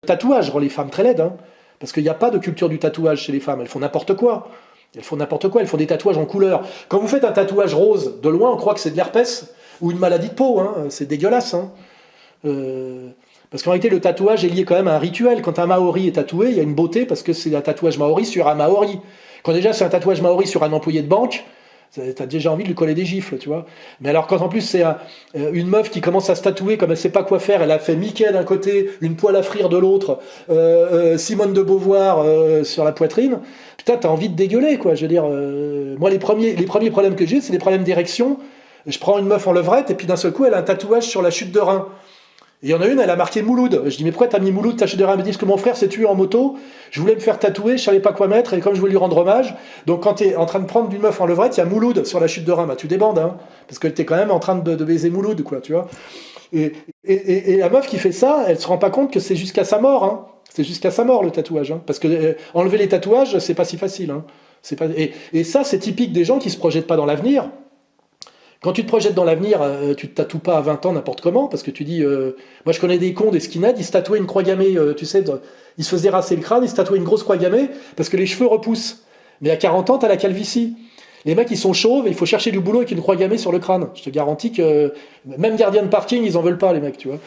Le tatouage rend les femmes très laides, hein, parce qu'il n'y a pas de culture du tatouage chez les femmes. Elles font n'importe quoi. Elles font n'importe quoi, elles font des tatouages en couleur. Quand vous faites un tatouage rose, de loin, on croit que c'est de l'herpès ou une maladie de peau. Hein. C'est dégueulasse. Hein. Parce qu'en réalité, le tatouage est lié quand même à un rituel. Quand un Maori est tatoué, il y a une beauté parce que c'est un tatouage Maori sur un Maori. Quand déjà c'est un tatouage Maori sur un employé de banque, t'as déjà envie de lui coller des gifles, tu vois. Mais alors quand en plus c'est une meuf qui commence à se tatouer comme elle sait pas quoi faire, elle a fait Mickey d'un côté, une poêle à frire de l'autre, Simone de Beauvoir sur la poitrine, putain t'as envie de dégueuler quoi. Je veux dire, moi les premiers problèmes que j'ai, c'est des problèmes d'érection. Je prends une meuf en levrette et puis d'un seul coup elle a un tatouage sur la chute de rein. Et il y en a une, elle a marqué Mouloud. Je dis, mais pourquoi t'as mis Mouloud, ta chute de rein? Elle me dit, parce que mon frère s'est tué en moto, je voulais me faire tatouer, je savais pas quoi mettre, et comme je voulais lui rendre hommage, donc quand t'es en train de prendre une meuf en levrette, il y a Mouloud sur la chute de rein, bah tu débandes, hein, parce que t'es quand même en train de baiser Mouloud, quoi, tu vois. Et la meuf qui fait ça, elle se rend pas compte que c'est jusqu'à sa mort, hein. C'est jusqu'à sa mort le tatouage, hein, parce que enlever les tatouages, c'est pas si facile, hein. Et ça, c'est typique des gens qui se projettent pas dans l'avenir. Quand tu te projettes dans l'avenir, tu te tatoues pas à 20 ans n'importe comment, parce que tu dis... moi, je connais des cons, des skinheads, ils se tatouaient une croix gammée, tu sais, ils se faisaient rasser le crâne, ils se tatouaient une grosse croix gammée, parce que les cheveux repoussent. Mais à 40 ans, t'as la calvitie. Les mecs, ils sont chauves, et il faut chercher du boulot avec une croix gammée sur le crâne. Je te garantis que même gardien de parking, ils en veulent pas, les mecs, tu vois.